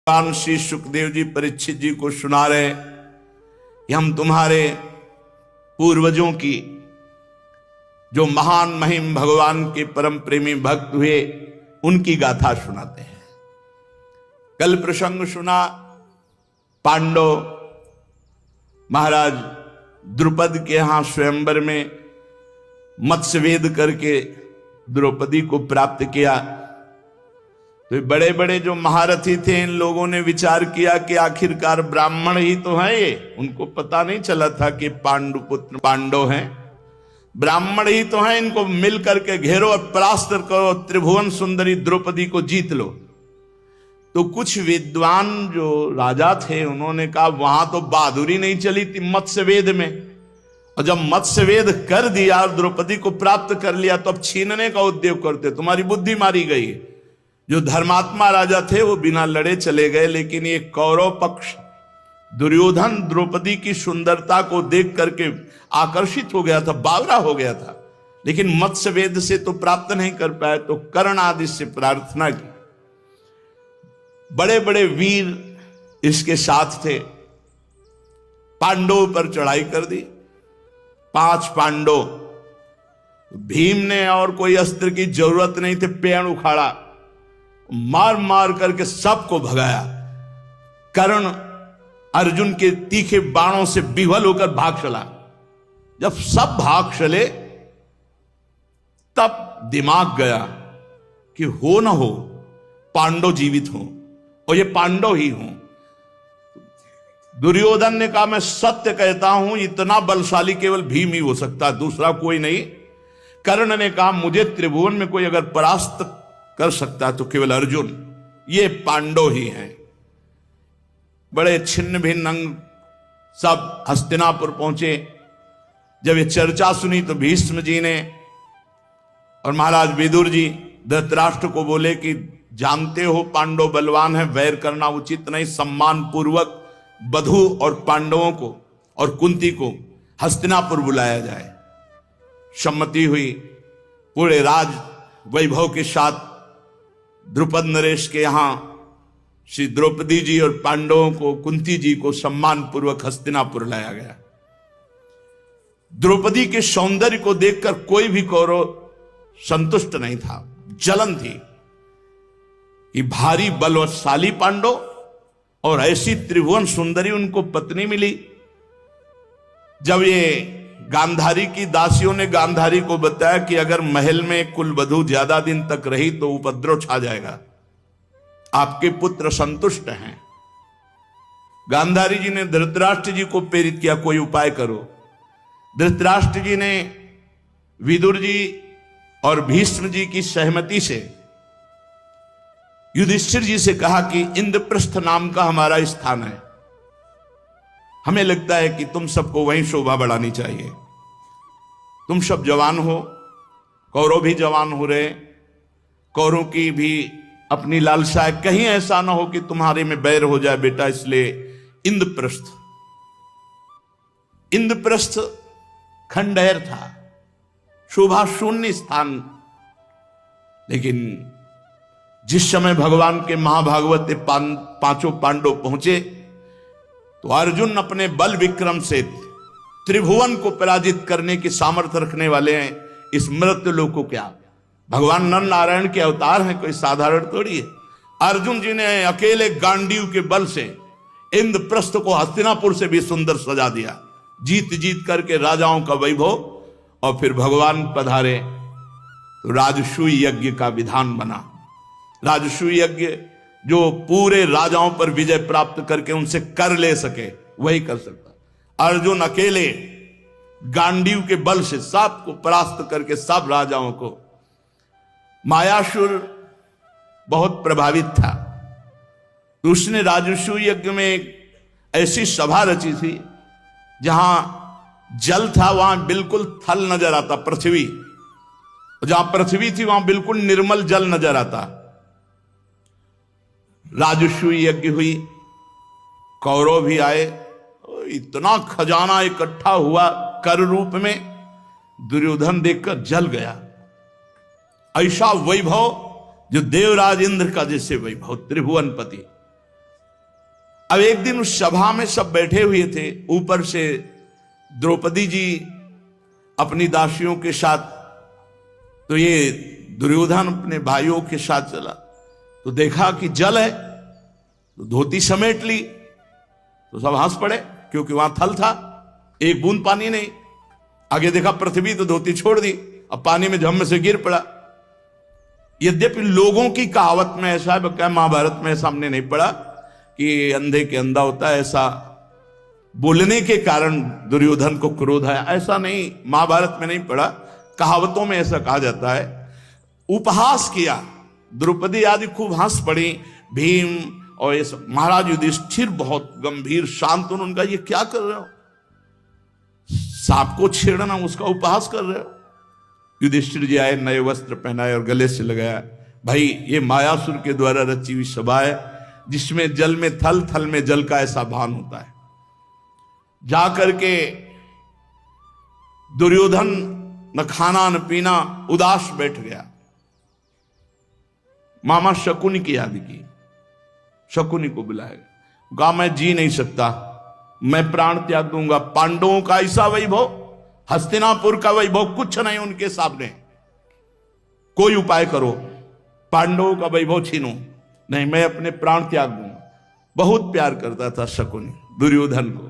भगवान श्री सुखदेव जी परीक्षित जी को सुना रहे कि हम तुम्हारे पूर्वजों की जो महान महिम भगवान के परम प्रेमी भक्त हुए उनकी गाथा सुनाते हैं। कल प्रसंग सुना पांडव महाराज द्रुपद के यहां स्वयंवर में मत्स्यवेद करके द्रौपदी को प्राप्त किया। तो बड़े बड़े जो महारथी थे इन लोगों ने विचार किया कि आखिरकार ब्राह्मण ही तो हैं ये, उनको पता नहीं चला था कि पांडुपुत्र पांडव हैं, ब्राह्मण ही तो हैं, इनको मिल करके घेरो और परास्त करो, त्रिभुवन सुंदरी द्रौपदी को जीत लो। तो कुछ विद्वान जो राजा थे उन्होंने कहा वहां तो बहादुरी नहीं चली थी मत्स्यवेद में, और जब मत्स्यवेद कर दिया और द्रौपदी को प्राप्त कर लिया तो अब छीनने का उद्योग करते, तुम्हारी बुद्धि मारी गई। जो धर्मात्मा राजा थे वो बिना लड़े चले गए, लेकिन ये कौरव पक्ष दुर्योधन द्रौपदी की सुंदरता को देख करके आकर्षित हो गया था, बावरा हो गया था, लेकिन मत्स्यवेद से तो प्राप्त नहीं कर पाए, तो कर्ण आदि से प्रार्थना की। बड़े बड़े वीर इसके साथ थे, पांडवों पर चढ़ाई कर दी। 5 पांडव, भीम ने और कोई अस्त्र की जरूरत नहीं थी, पेड़ उखाड़ा, मार मार करके सबको भगाया। कर्ण अर्जुन के तीखे बाणों से विह्वल होकर भाग चला। जब सब भाग चले तब दिमाग गया कि हो ना हो पांडव जीवित हो और ये पांडव ही हों। दुर्योधन ने कहा मैं सत्य कहता हूं इतना बलशाली केवल भीम ही हो सकता, दूसरा कोई नहीं। कर्ण ने कहा मुझे त्रिभुवन में कोई अगर परास्त कर सकता तो केवल अर्जुन, ये पांडव ही हैं। बड़े छिन्न भिन्न अंग सब हस्तिनापुर पहुंचे। जब ये चर्चा सुनी तो भीष्म जी ने और महाराज विदुर जी धृतराष्ट्र को बोले कि जानते हो पांडव बलवान है, वैर करना उचित नहीं, सम्मान पूर्वक बधू और पांडवों को और कुंती को हस्तिनापुर बुलाया जाए। सम्मति हुई। पूरे राज वैभव के साथ द्रुपद नरेश के यहां श्री द्रौपदी जी और पांडवों को, कुंती जी को सम्मान पूर्वक हस्तिनापुर लाया गया। द्रौपदी के सौंदर्य को देखकर कोई भी कौरव संतुष्ट नहीं था, जलन थी कि भारी बलवशाली पांडव और ऐसी त्रिभुवन सुंदरी उनको पत्नी मिली। जब ये गांधारी की दासियों ने गांधारी को बताया कि अगर महल में कुलवधू ज्यादा दिन तक रही तो उपद्रव छा जाएगा, आपके पुत्र संतुष्ट हैं। गांधारी जी ने धृतराष्ट्र जी को प्रेरित किया कोई उपाय करो। धृतराष्ट्र जी ने विदुर जी और भीष्म जी की सहमति से युधिष्ठिर जी से कहा कि इंद्रप्रस्थ नाम का हमारा स्थान है, हमें लगता है कि तुम सबको वहीं शोभा बढ़ानी चाहिए। तुम सब जवान हो, कौरव भी जवान हो रहे, कौरव की भी अपनी लालसा है, कहीं ऐसा ना हो कि तुम्हारे में बैर हो जाए बेटा, इसलिए इंद्रप्रस्थ। इंद्रप्रस्थ खंडहर था, शोभा शून्य स्थान। लेकिन जिस समय भगवान के महाभागवत पांचों पांडव पहुंचे तो अर्जुन अपने बल विक्रम से त्रिभुवन को पराजित करने की सामर्थ्य रखने वाले हैं। इस मृत्यु लोक को क्या भगवान नर नारायण के अवतार हैं, कोई साधारण थोड़ी है। अर्जुन जी ने अकेले गांडीव के बल से इंद्रप्रस्थ को हस्तिनापुर से भी सुंदर सजा दिया, जीत जीत करके राजाओं का वैभव। और फिर भगवान पधारे तो राजसूय यज्ञ का विधान बना। राजसूय यज्ञ जो पूरे राजाओं पर विजय प्राप्त करके उनसे कर ले सके वही कर सकता। अर्जुन अकेले गांडीव के बल से सबको परास्त करके सब राजाओं को। मायासुर बहुत प्रभावित था, तो उसने राजसूय यज्ञ में एक ऐसी सभा रची थी जहां जल था वहां बिल्कुल थल नजर आता, पृथ्वी, जहां पृथ्वी थी वहां बिल्कुल निर्मल जल नजर आता। राजसूय यज्ञ हुई, कौरव भी आए, इतना खजाना इकट्ठा हुआ कर रूप में, दुर्योधन देखकर जल गया। ऐसा वैभव जो देवराज इंद्र का जैसे वैभव, त्रिभुवनपति। अब एक दिन उस सभा में सब बैठे हुए थे, ऊपर से द्रौपदी जी अपनी दासियों के साथ, तो ये दुर्योधन अपने भाइयों के साथ चला, तो देखा कि जल है, तो धोती समेट ली, तो सब हंस पड़े क्योंकि वहां थल था, एक बूंद पानी नहीं। आगे देखा पृथ्वी, तो धोती छोड़ दी, अब पानी में झम से गिर पड़ा। यद्यपि लोगों की कहावत में ऐसा है, क्या महाभारत में सामने नहीं पड़ा कि अंधे के अंधा होता है, ऐसा बोलने के कारण दुर्योधन को क्रोध आया, ऐसा नहीं, महाभारत में नहीं पड़ा, कहावतों में ऐसा कहा जाता है। उपहास किया, द्रौपदी आदि खूब हंस पड़ी, भीम और ये सब। महाराज युधिष्ठिर बहुत गंभीर शांत, उनका ये क्या कर रहे हो, सांप को छेड़ना, उसका उपहास कर रहे हो। युधिष्ठिर जी आए, नए वस्त्र पहनाए और गले से लगाया, भाई ये मायासुर के द्वारा रची हुई सभा है, जिसमें जल में थल, थल में जल का ऐसा भान होता है। जाकर के दुर्योधन न खाना न पीना, उदास बैठ गया। मामा शकुनी की याद की, शकुनी को बुलाएगा, कहा मैं जी नहीं सकता, मैं प्राण त्याग दूंगा। पांडवों का ऐसा वैभव, हस्तिनापुर का वैभव कुछ नहीं उनके सामने, कोई उपाय करो, पांडवों का वैभव छीनो। नहीं, मैं अपने प्राण त्याग दूंगा। बहुत प्यार करता था शकुनी दुर्योधन को।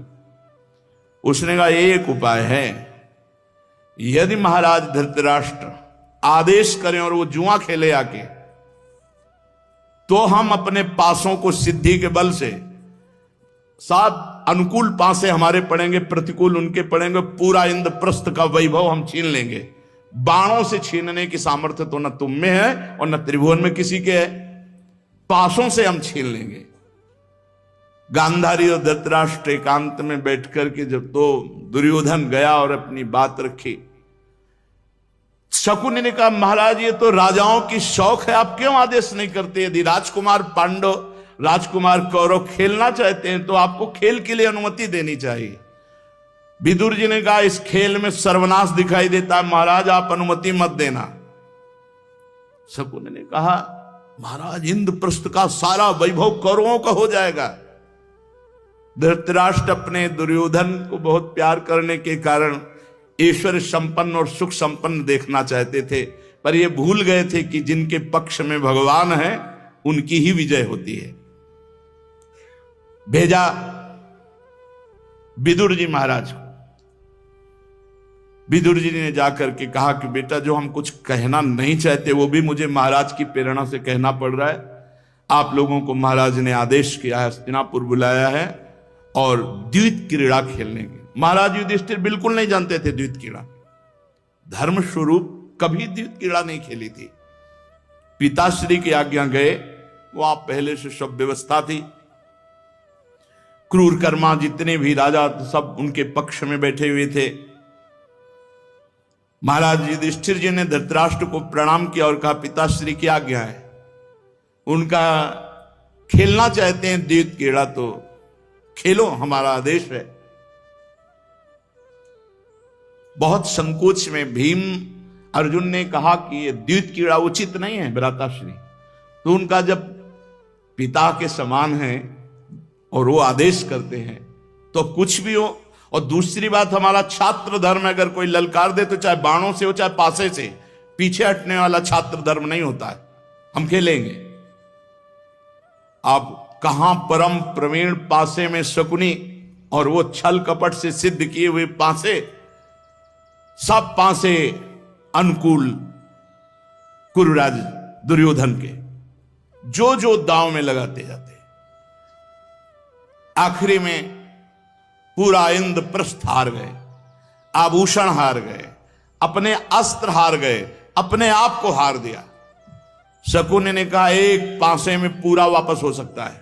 उसने कहा एक उपाय है, यदि महाराज धृतराष्ट्र आदेश करें और वो जुआ खेले आके, तो हम अपने पासों को सिद्धि के बल से, 7 अनुकूल पासे हमारे पड़ेंगे, प्रतिकूल उनके पड़ेंगे, पूरा इंद्रप्रस्थ का वैभव हम छीन लेंगे। बाणों से छीनने की सामर्थ्य तो न तुम में है और न त्रिभुवन में किसी के है, पासों से हम छीन लेंगे। गांधारी और धृतराष्ट्र एकांत में बैठ करके जब तो दुर्योधन गया और अपनी बात रखी, शकुनी ने कहा महाराज ये तो राजाओं की शौक है, आप क्यों आदेश नहीं करते? यदि राजकुमार पांडव, राजकुमार कौरव खेलना चाहते हैं तो आपको खेल के लिए अनुमति देनी चाहिए। विदुर जी ने कहा इस खेल में सर्वनाश दिखाई देता है, महाराज आप अनुमति मत देना। शकुनी ने कहा महाराज इंद्रप्रस्थ का सारा वैभव कौरवों का हो जाएगा। धृतराष्ट्र अपने दुर्योधन को बहुत प्यार करने के कारण ईश्वर संपन्न और सुख संपन्न देखना चाहते थे, पर ये भूल गए थे कि जिनके पक्ष में भगवान है उनकी ही विजय होती है। भेजा विदुर जी महाराज को। विदुर जी ने जाकर के कहा कि बेटा जो हम कुछ कहना नहीं चाहते वो भी मुझे महाराज की प्रेरणा से कहना पड़ रहा है। आप लोगों को महाराज ने आदेश किया है, हस्तिनापुर बुलाया है और द्वैत क्रीड़ा खेलने की। महाराज युधिष्ठिर बिल्कुल नहीं जानते थे द्वैत क्रीड़ा, धर्म स्वरूप कभी द्वैत क्रीड़ा नहीं खेली थी। पिताश्री की आज्ञा गए, वहां पहले से सब व्यवस्था थी। क्रूर कर्मा जितने भी राजा सब उनके पक्ष में बैठे हुए थे। महाराज युधिष्ठिर जी ने धृतराष्ट्र को प्रणाम किया और कहा पिताश्री की आज्ञा है, उनका खेलना चाहते हैं द्वैत क्रीड़ा तो खेलो, हमारा आदेश है। बहुत संकोच में भीम अर्जुन ने कहा कि ये द्वैत क्रीड़ा उचित नहीं है भ्राताश्री, तो उनका जब पिता के समान है और वो आदेश करते हैं तो कुछ भी हो। और दूसरी बात, हमारा छात्र धर्म अगर कोई ललकार दे तो चाहे बाणों से हो चाहे पासे से, पीछे हटने वाला छात्र धर्म नहीं होता है, हम खेलेंगे। आप कहां परम प्रवीण पासे में शकुनी और वो छल कपट से सिद्ध किए हुए पासे, सब पासे अनुकूल कुरुराज दुर्योधन के, जो जो दांव में लगाते जाते। आखिरी में पूरा इंद्रप्रस्थ हार गए, आभूषण हार गए, अपने अस्त्र हार गए, अपने आप को हार दिया। शकुनी ने कहा एक पासे में पूरा वापस हो सकता है,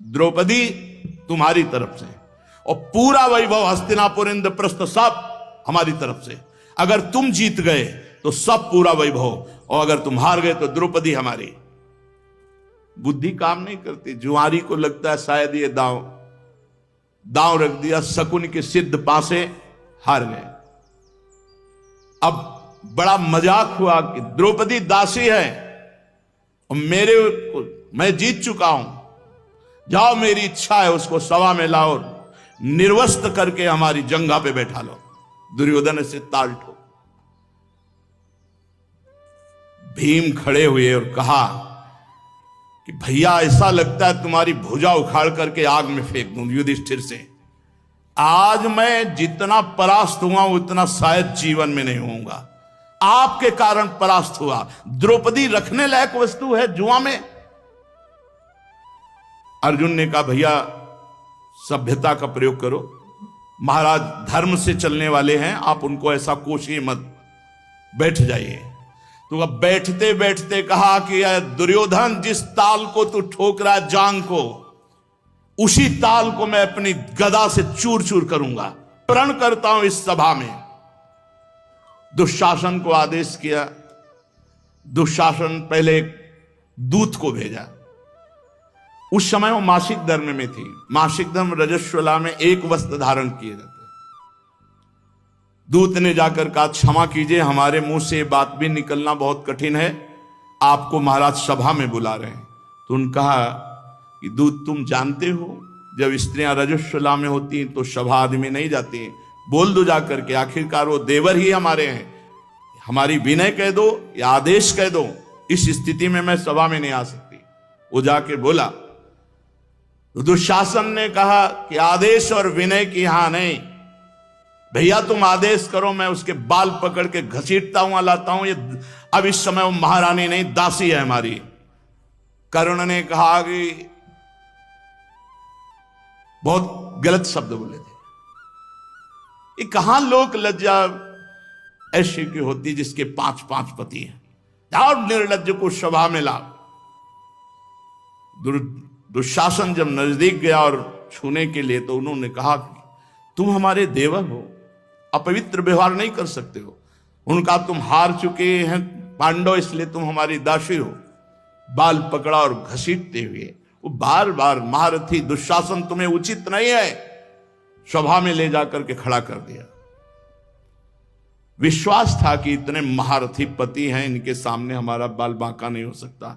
द्रौपदी तुम्हारी तरफ से, और पूरा वैभव हस्तिनापुर इंद्रप्रस्थ सब हमारी तरफ से। अगर तुम जीत गए तो सब पूरा वैभव, और अगर तुम हार गए तो द्रौपदी हमारी। बुद्धि काम नहीं करती, जुआरी को लगता है शायद ये दांव रख दिया, शकुनी के सिद्ध पासे हार गए। अब बड़ा मजाक हुआ कि द्रौपदी दासी है और मैं जीत चुका हूं, जाओ मेरी इच्छा है उसको सभा में लाओ, निर्वस्त्र करके हमारी जंघा पे बैठा लो। दुर्योधन से ताल ठोक। भीम खड़े हुए और कहा कि भैया ऐसा लगता है तुम्हारी भुजा उखाड़ करके आग में फेंक दूं युधिष्ठिर से। आज मैं जितना परास्त हुआ उतना शायद जीवन में नहीं होऊंगा। आपके कारण परास्त हुआ। द्रौपदी रखने लायक वस्तु है जुआ में। अर्जुन ने कहा भैया सभ्यता का प्रयोग करो, महाराज धर्म से चलने वाले हैं, आप उनको ऐसा कोशिए मत, बैठ जाइए। तो अब बैठते बैठते कहा कि दुर्योधन जिस ताल को तू ठोक रहा है जांग को, उसी ताल को मैं अपनी गदा से चूर चूर करूंगा। प्रण करता हूं इस सभा में। दुशासन को आदेश किया। दुशासन पहले एक दूत को भेजा। उस समय वो मासिक धर्म में थी। मासिक धर्म रजस्वला में एक वस्त्र धारण किए जाते। दूत ने जाकर कहा क्षमा कीजिए, हमारे मुंह से बात भी निकलना बहुत कठिन है, आपको महाराज सभा में बुला रहे हैं। तो उन्होंने कहा कि दूत तुम जानते हो जब स्त्रियां रजस्वला में होती हैं तो सभा आदमी नहीं जाती हैं, बोल दो जाकर के, आखिरकार वो देवर ही हमारे हैं, हमारी विनय कह दो या आदेश कह दो, इस स्थिति में मैं सभा में नहीं आ सकती। वो जाके बोला। दुशासन ने कहा कि आदेश और विनय की यहां नहीं, भैया तुम आदेश करो, मैं उसके बाल पकड़ के घसीटता हूं लाता हूं। ये अब इस समय वो महारानी नहीं दासी है हमारी। कर्ण ने कहा कि बहुत गलत शब्द बोले थे। ये कहां लोक लज्जा ऐसी की होती जिसके 5-5 पति हैं। जाओ निर्लज्ज को सभा में ला। दुशासन जब नजदीक गया और छूने के लिए तो उन्होंने कहा तुम हमारे देवर हो, अपवित्र व्यवहार नहीं कर सकते हो। उनका तुम हार चुके हैं पांडव, इसलिए तुम हमारी दासी हो। बाल पकड़ा और घसीटते हुए वो बार बार, महारथी दुशासन तुम्हें उचित नहीं है, सभा में ले जाकर के खड़ा कर दिया। विश्वास था कि इतने महारथी पति हैं, इनके सामने हमारा बाल बांका नहीं हो सकता।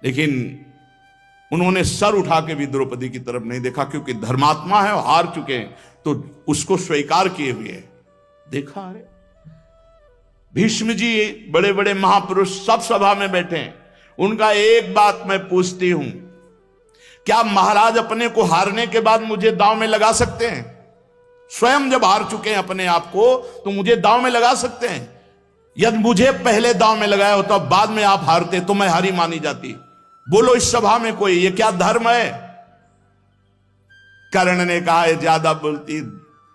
लेकिन उन्होंने सर उठा के भी द्रौपदी की तरफ नहीं देखा, क्योंकि धर्मात्मा है और हार चुके हैं तो उसको स्वीकार किए हुए देखा। अरे भीष्म जी बड़े बड़े महापुरुष सब सभा में बैठे हैं। उनका एक बात मैं पूछती हूं, क्या महाराज अपने को हारने के बाद मुझे दांव में लगा सकते हैं? स्वयं जब हार चुके हैं अपने आप को तो मुझे दांव में लगा सकते हैं। यदि मुझे पहले दांव में लगाया होता, बाद में आप हारते तो मैं हारी मानी जाती। बोलो इस सभा में कोई, ये क्या धर्म है? कर्ण ने कहा है ज्यादा बोलती,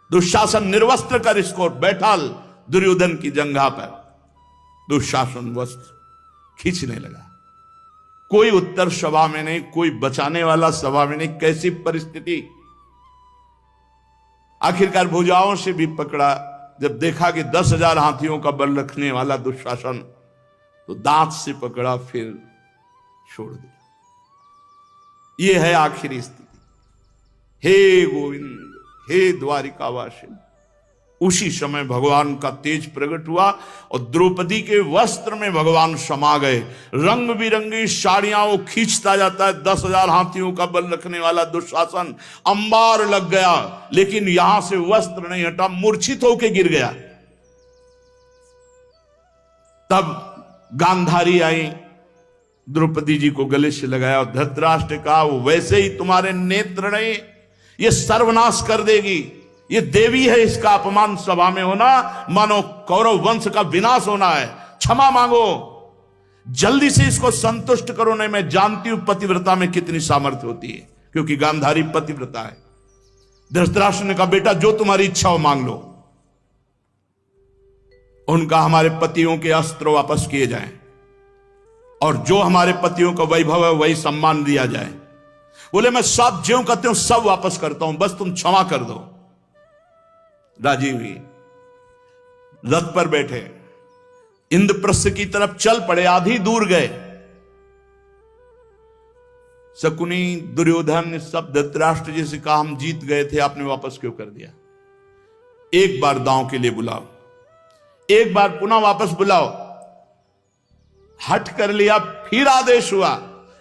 दुशासन निर्वस्त्र कर इसको, बैठा दुर्योधन की जंघा पर। दुशासन वस्त्र खींचने लगा। कोई उत्तर सभा में नहीं, कोई बचाने वाला सभा में नहीं। कैसी परिस्थिति! आखिरकार भुजाओं से भी पकड़ा। जब देखा कि 10,000 हाथियों का बल रखने वाला दुशासन, तो दांत से पकड़ा, फिर छोड़ दिया। यह है आखिरी स्थिति। हे गोविंद, हे द्वारिकावासी। उसी समय भगवान का तेज प्रकट हुआ और द्रौपदी के वस्त्र में भगवान समा गए। रंग बिरंगी साड़ियां वो खींचता जाता है। 10,000 हाथियों का बल रखने वाला दुशासन अंबार लग गया, लेकिन यहां से वस्त्र नहीं हटा, मूर्छित होकर गिर गया। तब गांधारी आई, द्रौपदी जी को गले से लगाया और धृतराष्ट्र कहा वो वैसे ही तुम्हारे नेत्र नहीं, ये सर्वनाश कर देगी। ये देवी है, इसका अपमान सभा में होना मानो कौरव वंश का विनाश होना है। क्षमा मांगो, जल्दी से इसको संतुष्ट करो। नहीं, मैं जानती हूं पतिव्रता में कितनी सामर्थ्य होती है, क्योंकि गांधारी पतिव्रता है। धृतराष्ट्र ने कहा बेटा जो तुम्हारी इच्छा हो मांग लो। उनका हमारे पतियों के अस्त्र वापस किए जाएं और जो हमारे पतियों का वैभव है वही सम्मान दिया जाए। बोले मैं सब ज्यों कहते हूं सब वापस करता हूं, बस तुम क्षमा कर दो। राजी हुई, रथ पर बैठे इंद्रप्रस्थ की तरफ चल पड़े। आधी दूर गए, शकुनी, दुर्योधन, सब धृतराष्ट्र जी से कहा हम जीत गए थे, आपने वापस क्यों कर दिया? एक बार दांव के लिए बुलाओ, एक बार पुनः वापस बुलाओ। हट कर लिया, फिर आदेश हुआ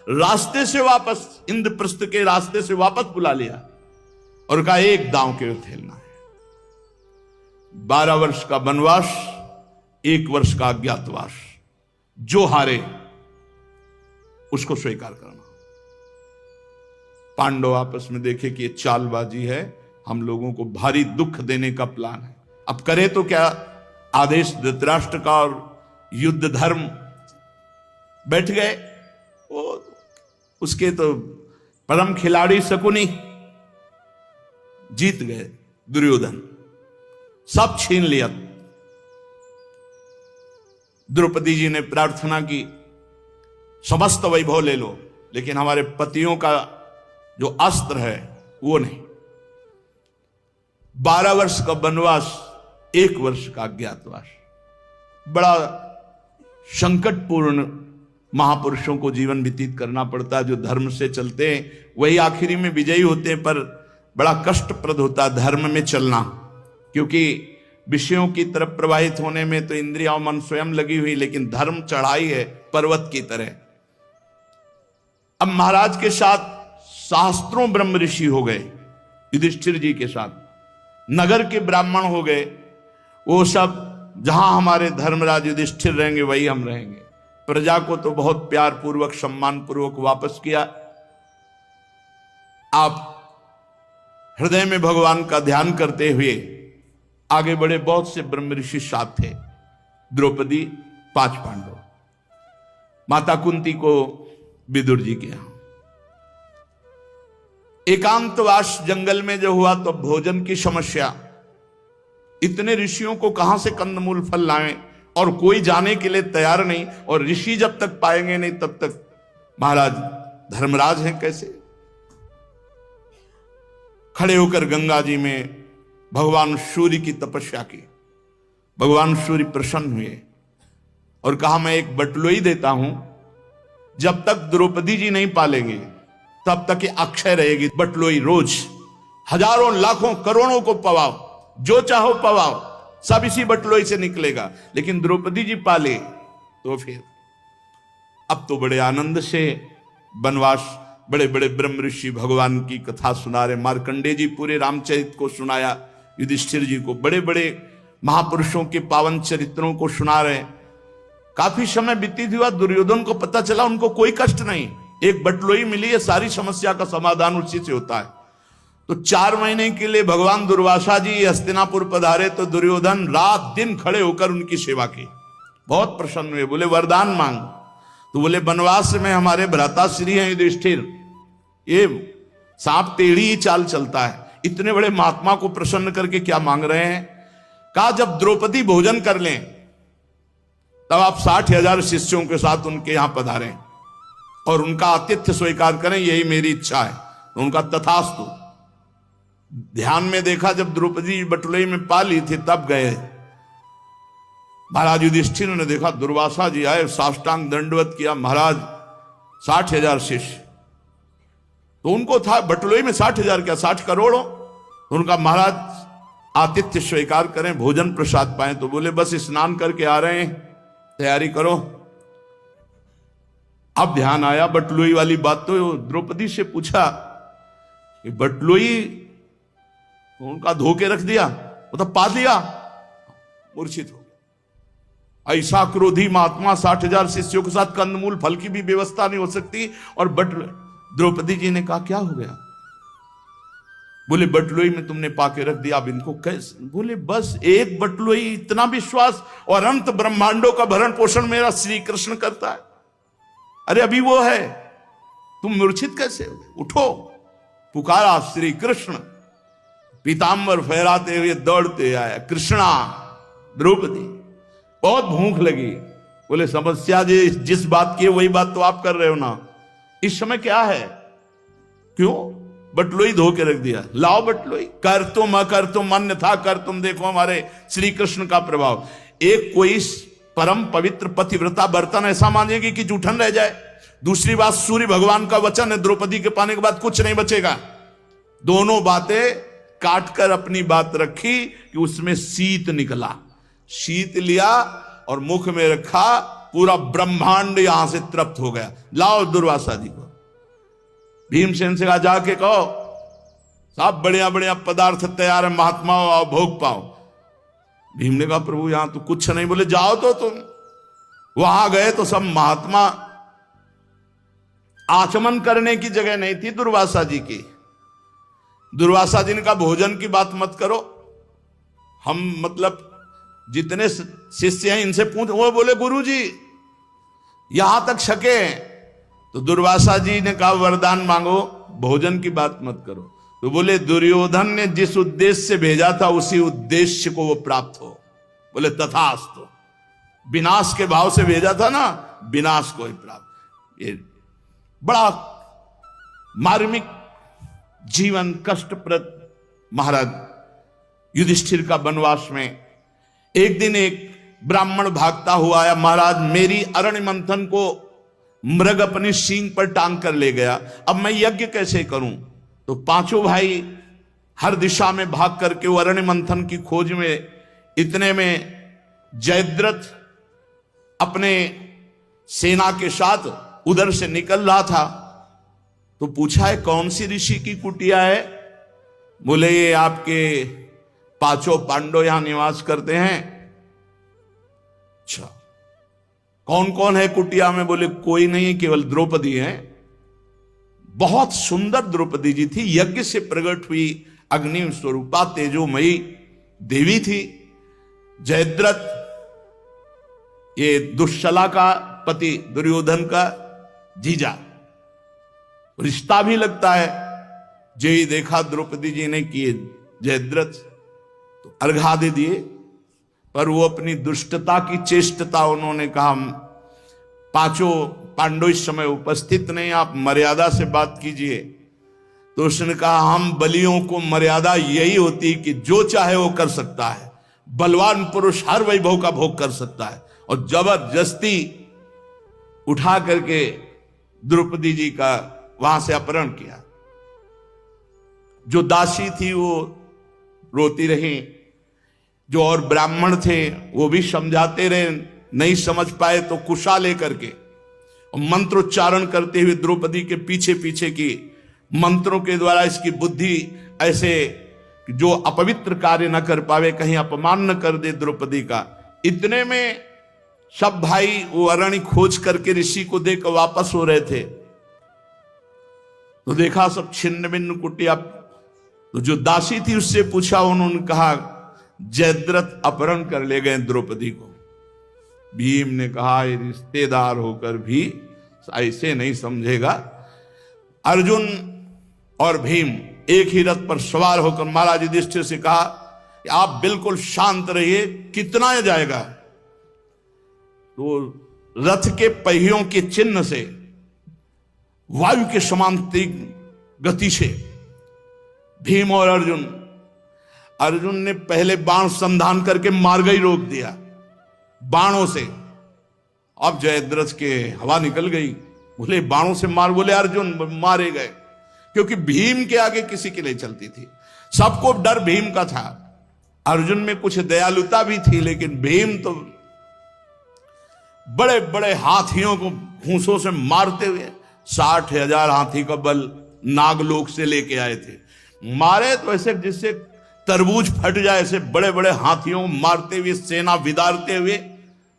रास्ते से वापस, इंद्रप्रस्थ के रास्ते से वापस बुला लिया और कहा एक दांव केवल खेलना है। 12 वर्ष का वनवास, 1 वर्ष का अज्ञातवास, जो हारे उसको स्वीकार करना। पांडव आपस में देखे कि ये चालबाजी है, हम लोगों को भारी दुख देने का प्लान है, अब करे तो क्या। आदेश धृतराष्ट्र का और युद्ध धर्म बैठ गए। उसके तो परम खिलाड़ी शकुनी जीत गए, दुर्योधन सब छीन लिया। द्रौपदी जी ने प्रार्थना की समस्त वैभव ले लो, लेकिन हमारे पतियों का जो अस्त्र है वो नहीं। 12 वर्ष का वनवास, 1 वर्ष का अज्ञातवास। बड़ा संकटपूर्ण महापुरुषों को जीवन व्यतीत करना पड़ता है। जो धर्म से चलते हैं वही आखिरी में विजयी होते हैं, पर बड़ा कष्टप्रद होता है धर्म में चलना, क्योंकि विषयों की तरफ प्रवाहित होने में तो इंद्रिया और मन स्वयं लगी हुई, लेकिन धर्म चढ़ाई है पर्वत की तरह। अब महाराज के साथ शास्त्रों ब्रह्म ऋषि हो गए, युधिष्ठिर जी के साथ नगर के ब्राह्मण हो गए। वो सब जहां हमारे धर्मराज युधिष्ठिर रहेंगे वही हम रहेंगे। प्रजा को तो बहुत प्यार पूर्वक सम्मान पूर्वक वापस किया। आप हृदय में भगवान का ध्यान करते हुए आगे बढ़े। बहुत से ब्रह्म ऋषि साथ थे, द्रौपदी, 5 पांडव, माता कुंती को विदुर जी के यहां। एकांतवास जंगल में जो हुआ तो भोजन की समस्या, इतने ऋषियों को कहां से कंदमूल फल लाएं, और कोई जाने के लिए तैयार नहीं। और ऋषि जब तक पाएंगे नहीं तब तक महाराज धर्मराज हैं कैसे। खड़े होकर गंगा जी में भगवान सूर्य की तपस्या की। भगवान सूर्य प्रसन्न हुए और कहा मैं एक बटलोई देता हूं, जब तक द्रौपदी जी नहीं पालेंगे तब तक ये अक्षय रहेगी। बटलोई रोज हजारों लाखों करोड़ों को पवाओ, जो चाहो पवाओ, सब इसी बटलोई से निकलेगा। लेकिन द्रौपदी जी पाले तो फिर अब तो बड़े आनंद से वनवास। बड़े बड़े ब्रह्म ऋषि भगवान की कथा सुना रहे। मार्कंडेय जी पूरे रामचरित को सुनाया युधिष्ठिर जी को। बड़े बड़े महापुरुषों के पावन चरित्रों को सुना रहे। काफी समय व्यतीत हुआ, दुर्योधन को पता चला उनको कोई कष्ट नहीं, एक बटलोई मिली है, सारी समस्या का समाधान उसी से होता है। तो 4 महीने के लिए भगवान दुर्वासा जी हस्तिनापुर पधारे तो दुर्योधन रात दिन खड़े होकर उनकी सेवा की। बहुत प्रसन्न हुए, बोले वरदान मांग। तो बोले वनवास में हमारे भ्राताश्री हैं युधिष्ठिर, ये सांप टेढ़ी ही चाल चलता है, इतने बड़े महात्मा को प्रसन्न करके क्या मांग रहे हैं। कहा जब द्रौपदी भोजन कर लें तब आप 60,000 शिष्यों के साथ उनके यहां पधारें और उनका आतिथ्य स्वीकार करें, यही मेरी इच्छा है। तो उनका तथास्तु। ध्यान में देखा, जब द्रौपदी बटुलई में पा ली थी तब गए। महाराज युधिष्ठिर ने देखा दुर्वासा जी आए, साष्टांग दंडवत किया, महाराज 60,000 शिष्य। तो उनको था बटुलई में 60,000 क्या 60 करोड़ हो। तो उनका महाराज आतिथ्य स्वीकार करें, भोजन प्रसाद पाए। तो बोले बस स्नान करके आ रहे हैं, तैयारी करो। अब ध्यान आया बटुलई वाली बात। तो द्रौपदी से पूछा कि बटुलई उनका धोके रख दिया, वो तो पा दिया, मूर्छित हो गया। ऐसा क्रोधी महात्मा 60,000 शिष्यों के साथ कंदमूल फल की भी व्यवस्था नहीं हो सकती। और द्रौपदी जी ने कहा क्या हो गया। बोले बटलोई में तुमने पाके रख दिया, अब इनको कैसे। बोले बस एक बटलोई, इतना विश्वास, और अंत ब्रह्मांडों का भरण पोषण मेरा श्री कृष्ण करता है। अरे अभी वो है, तुम मूर्छित कैसे हो गए। उठो। पुकारा श्री कृष्ण, पीतांबर फहराते हुए दौड़ते आया। कृष्णा, द्रौपदी, बहुत भूख लगी। बोले समस्या जिस बात की वही बात तो आप कर रहे हो ना। इस समय क्या है, क्यों बटलोई धो के रख दिया, लाओ बटलोई। कर तुम अकर तुम अन्यथा कर तुम, देखो हमारे श्री कृष्ण का प्रभाव। एक कोई परम पवित्र पतिव्रता बर्तन ऐसा मानेगी कि जूठन रह जाए। दूसरी बात, सूर्य भगवान का वचन है, द्रौपदी के पाने के बाद कुछ नहीं बचेगा। दोनों बातें काटकर अपनी बात रखी कि उसमें शीत निकला। शीत लिया और मुख में रखा पूरा ब्रह्मांड यहां से तृप्त हो गया। लाओ दुर्वासा जी को। भीमसेन से कहा जाके कहो सब बढ़िया बढ़िया पदार्थ तैयार है, महात्माओं आओ भोग पाओ। भीम ने कहा प्रभु यहां तो कुछ नहीं। बोले जाओ तो तुम। वहां गए तो सब महात्मा, आचमन करने की जगह नहीं थी दुर्वासा जी की। दुर्वासा जी ने कहा भोजन की बात मत करो, हम मतलब जितने शिष्य हैं इनसे पूछ। वो बोले गुरु जी यहां तक छके। तो दुर्वासा जी ने कहा वरदान मांगो, भोजन की बात मत करो। तो बोले दुर्योधन ने जिस उद्देश्य से भेजा था उसी उद्देश्य को वो प्राप्त हो। बोले तथास्तु। विनाश के भाव से भेजा था ना, विनाश को ही प्राप्त। ये बड़ा मार्मिक जीवन कष्टप्रद महाराज युधिष्ठिर का वनवास में। एक दिन एक ब्राह्मण भागता हुआ आया, महाराज मेरी अरण्य मंथन को मृग अपनी सींग पर टांग कर ले गया, अब मैं यज्ञ कैसे करूं। तो पांचों भाई हर दिशा में भाग करके वो अरण्य मंथन की खोज में, इतने में जयद्रथ अपने सेना के साथ उधर से निकल रहा था। तो पूछा है कौन सी ऋषि की कुटिया है। बोले ये आपके पांचों पांडव यहां निवास करते हैं। अच्छा कौन कौन है कुटिया में। बोले कोई नहीं, केवल द्रौपदी है। बहुत सुंदर द्रौपदी जी थी, यज्ञ से प्रकट हुई अग्नि स्वरूपा तेजोमयी देवी थी। जयद्रथ ये दुश्शला का पति, दुर्योधन का जीजा, रिश्ता भी लगता है। जो ही देखा द्रौपदी जी ने किए जयद्रथ तो अर्घा दे दिए, पर वो अपनी दुष्टता की चेष्टता, उन्होंने कहा पांचों पांडव इस समय उपस्थित नहीं, आप मर्यादा से बात कीजिए। तो उसने कहा हम बलियों को मर्यादा यही होती कि जो चाहे वो कर सकता है, बलवान पुरुष हर वैभव का भोग कर सकता है। और जबरदस्ती उठा करके द्रौपदी जी का वहां से अपहरण किया। जो दासी थी वो रोती रही, जो और ब्राह्मण थे वो भी समझाते रहे, नहीं समझ पाए तो कुशा लेकर के और मंत्रोच्चारण करते हुए द्रौपदी के पीछे पीछे की मंत्रों के द्वारा इसकी बुद्धि ऐसे जो अपवित्र कार्य न कर पावे, कहीं अपमान न कर दे द्रौपदी का। इतने में सब भाई वो अरण्य खोज करके ऋषि को देकर वापस हो रहे थे। तो देखा सब छिन्न भिन्न कुटिया। तो जो दासी थी उससे पूछा, उन्होंने कहा जयद्रथ अपहरण कर ले गए द्रौपदी को। भीम ने कहा ये रिश्तेदार होकर भी ऐसे नहीं समझेगा। अर्जुन और भीम एक ही रथ पर सवार होकर महाराज युधिष्ठिर से कहा कि आप बिल्कुल शांत रहिए, कितना जाएगा। तो रथ के पहियों के चिन्ह से वायु के समान तेज गति से भीम और अर्जुन ने पहले बाण संधान करके मार्ग ही रोक दिया बाणों से। अब जयद्रथ के हवा निकल गई। बोले बाणों से मार, बोले अर्जुन मारे गए, क्योंकि भीम के आगे किसी के लिए चलती थी। सबको डर भीम का था। अर्जुन में कुछ दयालुता भी थी, लेकिन भीम तो बड़े बड़े हाथियों को घूंसों से मारते हुए 60,000 हाथी का बल नागलोक से लेके आए थे। मारे तो ऐसे जिससे तरबूज फट जाए, ऐसे बड़े बड़े हाथियों को मारते हुए, सेना विदारते हुए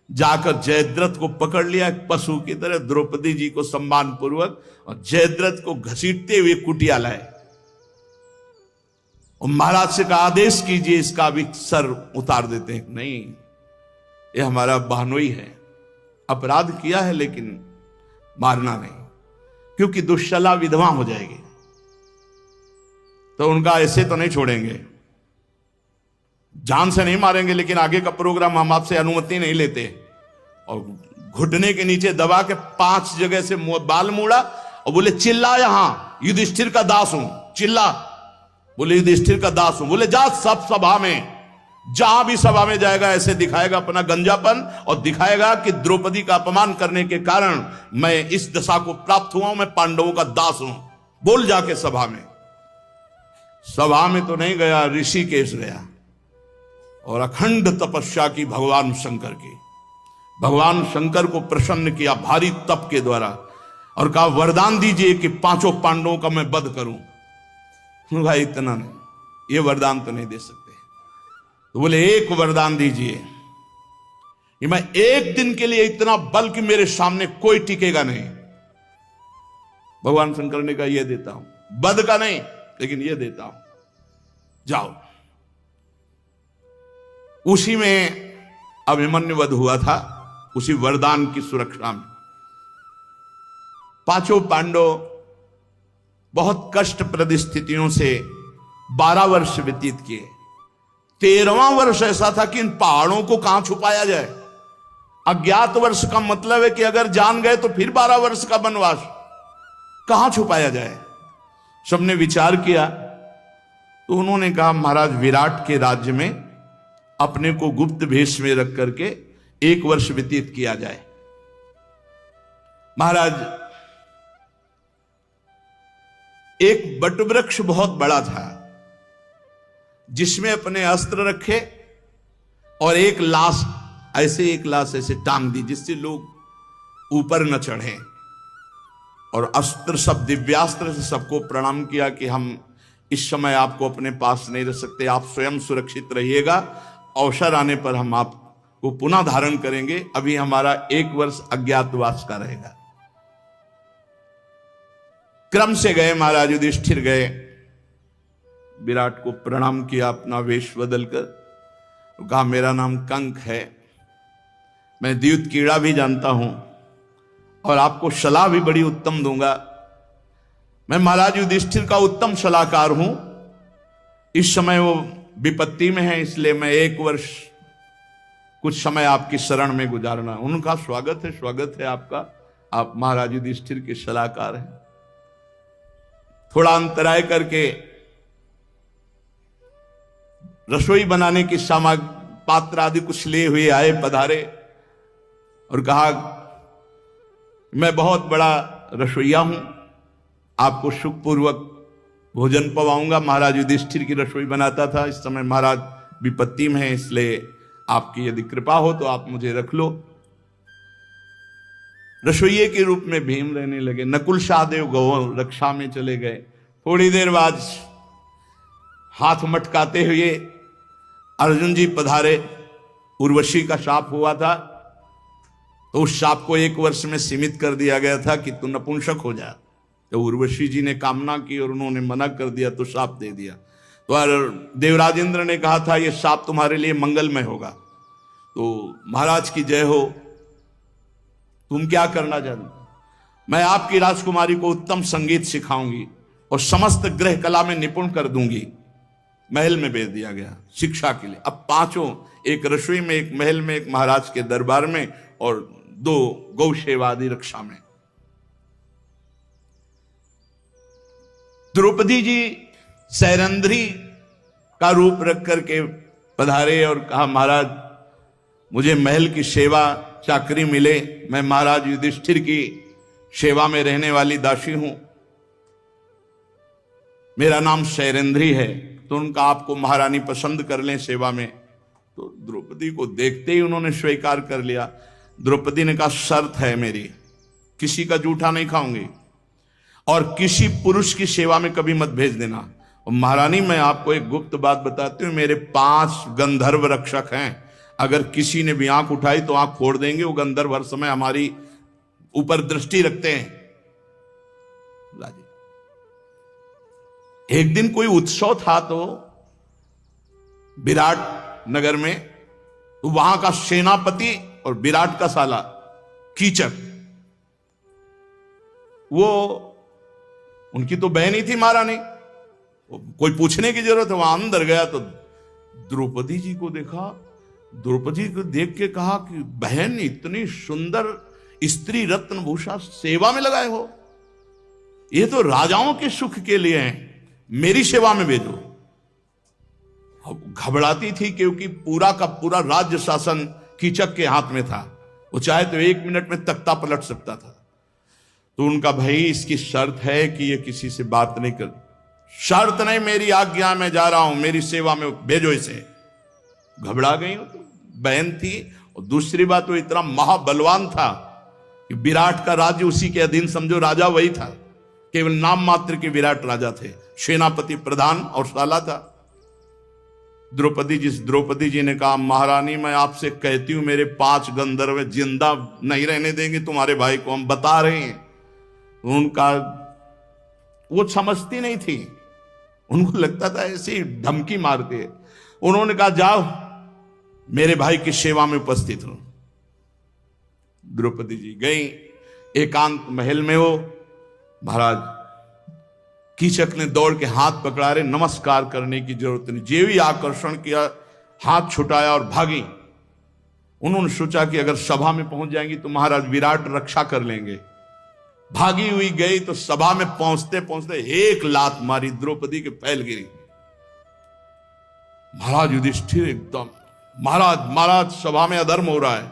जाकर जयद्रथ को पकड़ लिया एक पशु की तरह, द्रौपदी जी को सम्मान पूर्वक, और जयद्रथ को घसीटते हुए कुटिया लाए। और महाराज से का आदेश कीजिए, इसका भी सर उतार देते हैं। नहीं, ये हमारा बहनोई है, अपराध किया है लेकिन मारना नहीं, क्योंकि दुश्शला विधवा हो जाएगी तो उनका ऐसे तो नहीं छोड़ेंगे, जान से नहीं मारेंगे, लेकिन आगे का प्रोग्राम हम आपसे अनुमति नहीं लेते। और घुटने के नीचे दबा के 5 जगह से बाल मूड़ा और बोले चिल्ला, यहां युधिष्ठिर का दास हूं, चिल्ला। बोले युधिष्ठिर का दास हूं। बोले जा सब सभा में, जहां भी सभा में जाएगा ऐसे दिखाएगा अपना गंजापन और दिखाएगा कि द्रौपदी का अपमान करने के कारण मैं इस दशा को प्राप्त हुआ हूं, मैं पांडवों का दास हूं। बोल जाके सभा में। सभा में तो नहीं गया, ऋषिकेश गया और अखंड तपस्या की भगवान शंकर की। भगवान शंकर को प्रसन्न किया भारी तप के द्वारा और कहा वरदान दीजिए कि पांचों पांडवों का मैं वध करूं। भाई इतना नहीं, ये वरदान तो नहीं दे सकते। तो बोले एक वरदान दीजिए कि मैं एक दिन के लिए इतना बल कि मेरे सामने कोई टिकेगा नहीं। भगवान शंकर ने कहा यह देता हूं, वध का नहीं लेकिन यह देता हूं, जाओ। उसी में अभिमन्यु वध हुआ था, उसी वरदान की सुरक्षा में। पांचों पांडव बहुत कष्टप्रद स्थितियों से 12 वर्ष व्यतीत किए। 13वां वर्ष ऐसा था कि इन पहाड़ों को कहां छुपाया जाए। अज्ञात वर्ष का मतलब है कि अगर जान गए तो फिर 12 वर्ष का वनवास, कहां छुपाया जाए। सबने विचार किया तो उन्होंने कहा महाराज विराट के राज्य में अपने को गुप्त भेष में रख करके 1 वर्ष व्यतीत किया जाए। महाराज एक बटवृक्ष बहुत बड़ा था जिसमें अपने अस्त्र रखे और एक लाश ऐसे टांग दी जिससे लोग ऊपर न चढ़े, और अस्त्र सब दिव्यास्त्र से सबको प्रणाम किया कि हम इस समय आपको अपने पास नहीं रख सकते, आप स्वयं सुरक्षित रहिएगा, अवसर आने पर हम आपको पुनः धारण करेंगे, अभी हमारा 1 वर्ष अज्ञातवास का रहेगा। क्रम से गए, महाराज युधिष्ठिर गए, विराट को प्रणाम किया अपना वेश बदलकर, कहा मेरा नाम कंक है, मैं द्यूत कीड़ा भी जानता हूं और आपको सलाह भी बड़ी उत्तम दूंगा। मैं महाराज युधिष्ठिर का उत्तम सलाहकार हूं। इस समय वो विपत्ति में है, इसलिए मैं 1 वर्ष कुछ समय आपकी शरण में गुजारना। उनका स्वागत है आपका, आप महाराज युधिष्ठिर के सलाहकार हैं। थोड़ा अंतराय करके रसोई बनाने की सामग्री पात्र आदि कुछ ले हुए आए, पधारे और कहा मैं बहुत बड़ा रसोईया हूं, आपको सुखपूर्वक भोजन पवाऊंगा। महाराज युधिष्ठिर की रसोई बनाता था। इस समय महाराज विपत्ति में है, इसलिए आपकी यदि कृपा हो तो आप मुझे रख लो। रसोइये के रूप में भीम रहने लगे। नकुल सहदेव गौ रक्षा में चले गए। थोड़ी देर बाद हाथ मटकाते हुए अर्जुन जी पधारे। उर्वशी का शाप हुआ था, तो उस शाप को 1 वर्ष में सीमित कर दिया गया था कि तू नपुंसक हो जा। तो उर्वशी जी ने कामना की और उन्होंने मना कर दिया तो शाप दे दिया। तो देवराजेंद्र ने कहा था यह शाप तुम्हारे लिए मंगलमय होगा। तो महाराज की जय हो, तुम क्या करना चाहते? मैं आपकी राजकुमारी को उत्तम संगीत सिखाऊंगी और समस्त गृह कला में निपुण कर दूंगी। महल में भेज दिया गया शिक्षा के लिए। अब पांचों, एक रसोई में, एक महल में, एक महाराज के दरबार में और 2 गौ सेवादी रक्षा में। द्रौपदी जी सैरंध्री का रूप रख करके पधारे और कहा महाराज मुझे महल की सेवा चाकरी मिले, मैं महाराज युधिष्ठिर की सेवा में रहने वाली दासी हूं, मेरा नाम सैरंध्री है, तो उनका आपको महारानी पसंद कर लें सेवा में। तो द्रौपदी को देखते ही उन्होंने स्वीकार कर लिया। द्रौपदी ने कहा शर्त है मेरी, किसी का जूठा नहीं खाऊंगी और किसी पुरुष की सेवा में कभी मत भेज देना। और महारानी मैं आपको एक गुप्त बात बताती हूं, मेरे 5 गंधर्व रक्षक हैं, अगर किसी ने भी आंख उठाई तो आंख फोड़ देंगे। वो गंधर्व हर समय हमारी ऊपर दृष्टि रखते हैं। एक दिन कोई उत्सव था तो विराट नगर में, तो वहां का सेनापति और विराट का साला कीचक, वो उनकी तो बहन ही थी महारानी, कोई पूछने की जरूरत है। वहां अंदर गया तो द्रौपदी जी को देखा। द्रौपदी को देख के कहा कि बहन इतनी सुंदर स्त्री रत्न भूषा सेवा में लगाए हो, ये तो राजाओं के सुख के लिए हैं, मेरी सेवा में भेजो। घबराती थी क्योंकि पूरा का पूरा राज्य शासन कीचक के हाथ में था, वो चाहे तो 1 मिनट में तख्ता पलट सकता था। तो उनका भाई इसकी शर्त है कि ये किसी से बात नहीं कर। शर्त नहीं, मेरी आज्ञा में जा रहा हूं, मेरी सेवा में भेजो इसे। घबरा गई हो तो बहन थी, और दूसरी बात वो इतना महाबलवान था कि विराट का राज्य उसी के अधीन, समझो राजा वही था, केवल नाम मात्र के विराट राजा थे, सेनापति प्रधान और साला था। द्रौपदी जी ने कहा, महारानी मैं आपसे कहती हूं मेरे 5 गंधर्व जिंदा नहीं रहने देंगे तुम्हारे भाई को, हम बता रहे हैं। उनका वो समझती नहीं थी, उनको लगता था ऐसी धमकी मारते हैं। उन्होंने कहा जाओ मेरे भाई की सेवा में उपस्थित हो। द्रौपदी जी गई, एकांत महल में हो। महाराज कीचक ने दौड़ के हाथ पकड़ा, रहे नमस्कार करने की जरूरत नहीं, जेवी आकर्षण किया, हाथ छुटाया और भागी। उन्होंने सोचा कि अगर सभा में पहुंच जाएंगी तो महाराज विराट रक्षा कर लेंगे। भागी हुई गई तो सभा में पहुंचते पहुंचते एक लात मारी, द्रौपदी के पैर गिरी। महाराज युधिष्ठिर एकदम, महाराज सभा में अधर्म हो रहा है।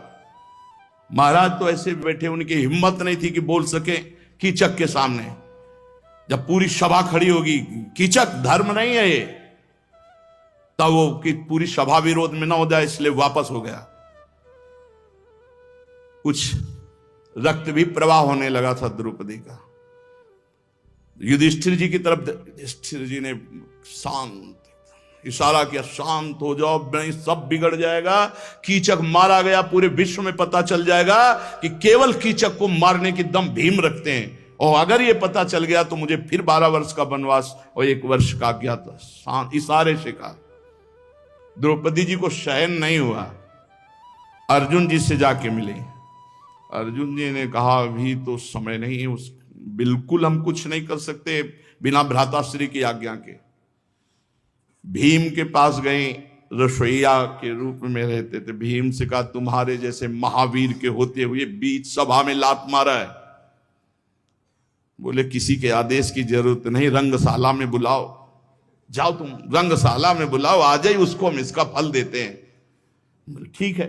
महाराज तो ऐसे बैठे, उनकी हिम्मत नहीं थी कि बोल सके कीचक के सामने। जब पूरी सभा खड़ी होगी, कीचक धर्म नहीं है ये, तब वो कि पूरी सभा विरोध में ना हो जाए इसलिए वापस हो गया। कुछ रक्त भी प्रवाह होने लगा था द्रौपदी का। युधिष्ठिर जी की तरफ, युधिष्ठिर जी ने शांत इशारा किया, शांत हो जाओ, नहीं सब बिगड़ जाएगा। कीचक मारा गया, पूरे विश्व में पता चल जाएगा कि केवल कीचक को मारने की दम भीम रखते हैं, और अगर ये पता चल गया तो मुझे फिर 12 वर्ष का वनवास और 1 वर्ष का अज्ञातवास। इशारे से कहा। द्रौपदी जी को सहन नहीं हुआ, अर्जुन जी से जाके मिले। अर्जुन जी ने कहा अभी तो समय नहीं है, बिल्कुल हम कुछ नहीं कर सकते बिना भ्राताश्री की आज्ञा के। भीम के पास गए, रसोईया के रूप में रहते थे। भीम से कहा तुम्हारे जैसे महावीर के होते हुए बीच सभा में लात मारा है। बोले किसी के आदेश की जरूरत नहीं, रंगशाला में बुलाओ, जाओ तुम रंगशाला में बुलाओ, आ जाए उसको हम इसका फल देते हैं। ठीक है।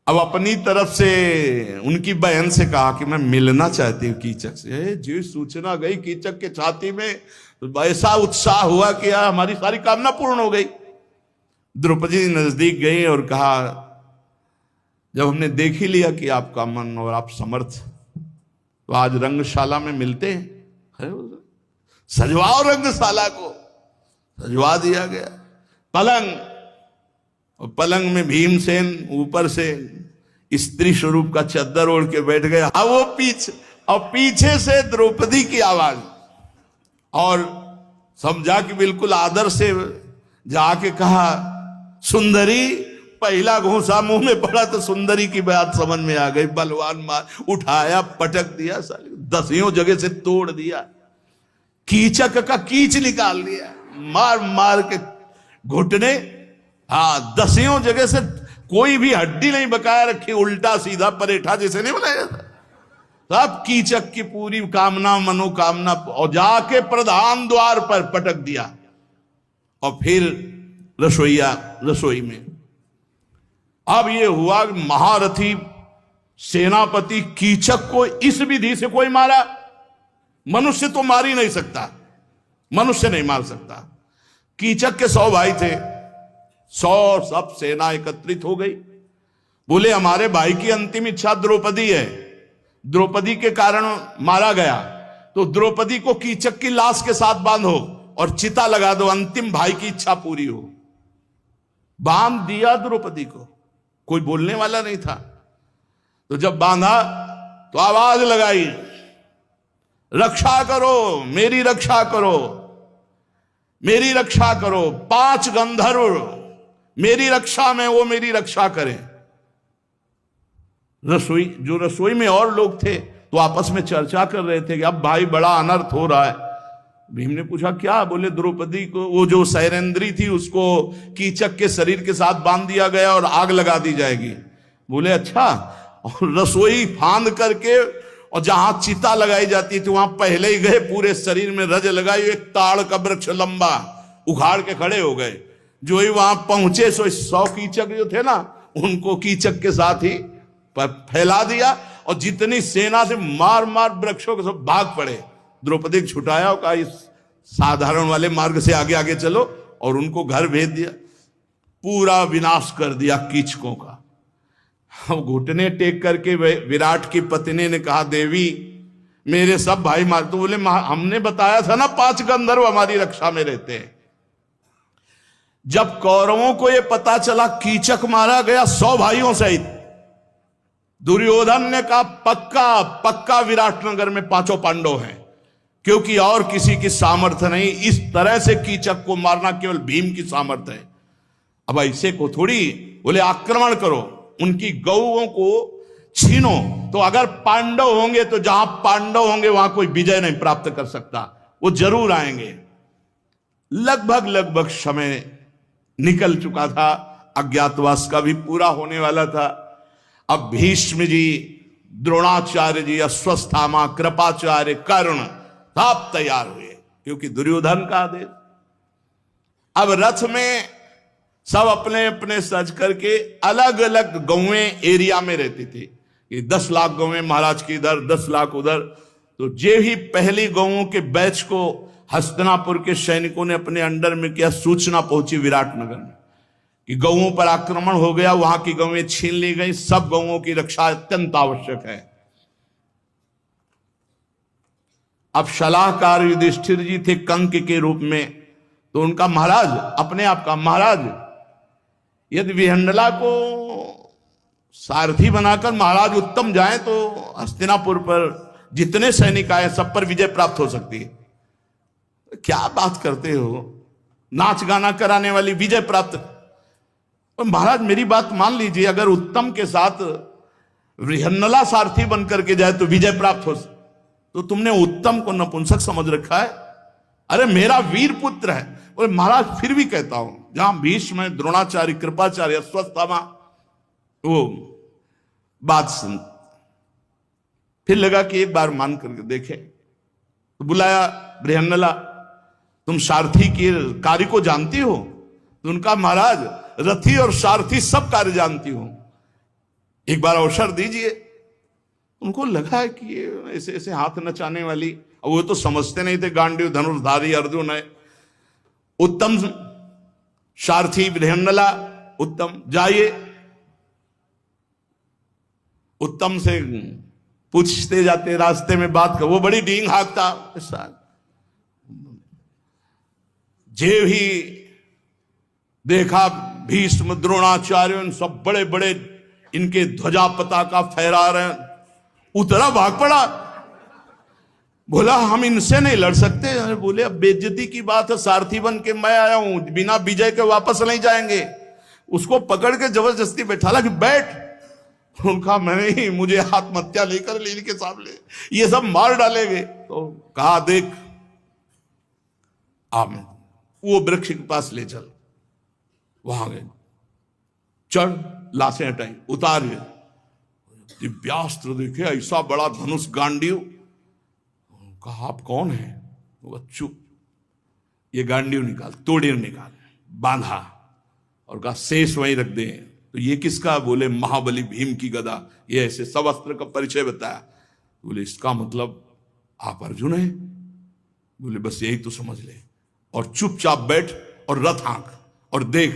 अब अपनी तरफ से उनकी बहन से कहा कि मैं मिलना चाहती हूँ कीचक से। जी सूचना गई कीचक के छाती में, तो ऐसा उत्साह हुआ कि यार हमारी सारी कामना पूर्ण हो गई। द्रौपदी नजदीक गई और कहा जब हमने देख ही लिया कि आपका मन और आप समर्थ, तो आज रंगशाला में मिलते हैं। सजवाओ रंगशाला को। सजवा दिया गया। पलंग, और पलंग में भीमसेन ऊपर से स्त्री स्वरूप का चादर ओढ़ के बैठ गया। अब वो पीछे से द्रौपदी की आवाज, और समझा कि बिल्कुल आदर से जाके कहा सुंदरी। पहला घूंसा मुंह में पड़ा तो सुंदरी की बात समझ में आ गई। बलवान मार उठाया, पटक दिया, साले 10 जगह से तोड़ दिया, कीचक का कीच निकाल दिया, मार मार के घुटने। हाँ 10 जगह से कोई भी हड्डी नहीं बकाया रखी, उल्टा सीधा परेठा जैसे नहीं बनाया था। सब कीचक की पूरी कामना मनोकामना, और जाके प्रधान द्वार पर पटक दिया। और फिर रसोई में। अब ये हुआ महारथी सेनापति कीचक को इस विधि से कोई मारा। मनुष्य तो मार ही नहीं सकता, मनुष्य नहीं मार सकता। कीचक के 100 भाई थे, 100 सब सेना एकत्रित हो गई। बोले हमारे भाई की अंतिम इच्छा द्रौपदी है, द्रौपदी के कारण मारा गया, तो द्रौपदी को कीचक की लाश के साथ बांधो और चिता लगा दो, अंतिम भाई की इच्छा पूरी हो। बांध दिया द्रौपदी को, कोई बोलने वाला नहीं था। तो जब बांधा तो आवाज लगाई, रक्षा करो, मेरी रक्षा करो, मेरी रक्षा करो। 5 गंधर्व मेरी रक्षा में, वो मेरी रक्षा करें। रसोई में और लोग थे तो आपस में चर्चा कर रहे थे कि अब भाई बड़ा अनर्थ हो रहा है। भीम ने पूछा क्या? बोले द्रौपदी को, वो जो सैरेंद्री थी उसको कीचक के शरीर के साथ बांध दिया गया और आग लगा दी जाएगी। बोले अच्छा। और रसोई फांद करके, और जहां चिता लगाई जाती थी वहां पहले ही गए, पूरे शरीर में रज लगाई, एक ताड़ का वृक्ष लंबा उखाड़ के खड़े हो गए। जो ही वहां पहुंचे सो 100 कीचक जो थे ना, उनको कीचक के साथ ही फैला दिया, और जितनी सेना से मार मार वृक्षों के सब भाग पड़े। द्रौपदी को छुटाया, कहा इस साधारण वाले मार्ग से आगे आगे चलो, और उनको घर भेज दिया। पूरा विनाश कर दिया कीचकों का। अब घुटने टेक करके विराट की पत्नी ने कहा, देवी मेरे सब भाई मार। तो बोले, हमने बताया था ना 5 गंधर्व हमारी रक्षा में रहते हैं। जब कौरवों को यह पता चला कीचक मारा गया 100 भाइयों सहित, दुर्योधन ने कहा पक्का पक्का विराटनगर में 5 पांडव हैं, क्योंकि और किसी की सामर्थ्य नहीं। इस तरह से कीचक को मारना केवल भीम की सामर्थ्य है। अब ऐसे को थोड़ी, बोले आक्रमण करो, उनकी गौओं को छीनो। तो अगर पांडव होंगे तो जहां पांडव होंगे वहां कोई विजय नहीं प्राप्त कर सकता, वो जरूर आएंगे। लगभग समय निकल चुका था, अज्ञातवास का भी पूरा होने वाला था। अब भीष्म जी, द्रोणाचार्य जी, अश्वत्थामा, कृपाचार्य, कर्ण सब तैयार हुए, क्योंकि दुर्योधन का आदेश। अब रथ में सब अपने अपने सज करके अलग अलग गौवें एरिया में रहती थी कि 10 लाख गौवें महाराज की इधर, 10 लाख उधर। तो जे ही पहली गौओं के बैच को हस्तिनापुर के सैनिकों ने अपने अंडर में किया, सूचना पहुंची विराटनगर में कि गौओं पर आक्रमण हो गया, वहां की गौवें छीन ली गई, सब गौओं की रक्षा अत्यंत आवश्यक है। अब सलाहकार युधिष्ठिर जी थे कंक के रूप में, तो उनका महाराज, अपने आप का महाराज, यदि विहंडला को सारथी बनाकर महाराज उत्तम जाए तो हस्तिनापुर पर जितने सैनिक आए सब पर विजय प्राप्त हो सकती है। क्या बात करते हो, नाच गाना कराने वाली विजय प्राप्त। और महाराज मेरी बात मान लीजिए, अगर उत्तम के साथ विहंडला सारथी बनकर के जाए तो विजय प्राप्त हो, तो तुमने उत्तम को नपुंसक समझ रखा है। अरे मेरा वीर पुत्र है। और महाराज फिर भी कहता हूं, जहां भीष्म, द्रोणाचार्य, कृपाचार्य, अश्वत्थामा, वो बात सुन, फिर लगा कि एक बार मान करके देखे। तो बुलाया बृहन्नला, तुम सारथी के कार्य को जानती हो? तो उनका महाराज रथी और सारथी सब कार्य जानती हो, एक बार अवसर दीजिए। उनको लगा है कि ये ऐसे ऐसे हाथ नचाने वाली, और वो तो समझते नहीं थे गांडीव धनुर्धारी अर्जुन है। उत्तम सारथी बृहन्नला, उत्तम जाइए, उत्तम से पूछते जाते, रास्ते में बात कर, वो बड़ी डींग हाँकता। जे ही देखा भीष्म, द्रोणाचार्य, सब बड़े बड़े इनके ध्वजा पताका फहरा रहे, उतरा, भाग पड़ा। बोला हम इनसे नहीं लड़ सकते। अरे बोले अब बेइज्जती की बात है, सारथी बन के मैं आया हूं, बिना विजय के वापस नहीं जाएंगे। उसको पकड़ के जबरदस्ती बैठाला कि बैठ। उनका मैं नहीं, मुझे आत्महत्या लेकर लील के सामने ये सब मार डालेंगे। तो कहा देख, आप वो वृक्ष के पास ले चल। वहां गए, चढ़, लाशें हटाई, उतार, दिव्यास्त्र देखे, ऐसा बड़ा धनुष गांडीव। कहा आप कौन है? वो चुप, ये गांडीव निकाल, तोड़े निकाल, बांधा, और कहा शेष वहीं रख दे। तो ये किसका? बोले महाबली भीम की गदा। ये ऐसे सब अस्त्र का परिचय बताया। बोले इसका मतलब आप अर्जुन हैं? बोले बस यही तो समझ ले, और चुपचाप बैठ और रथ हाँक और देख।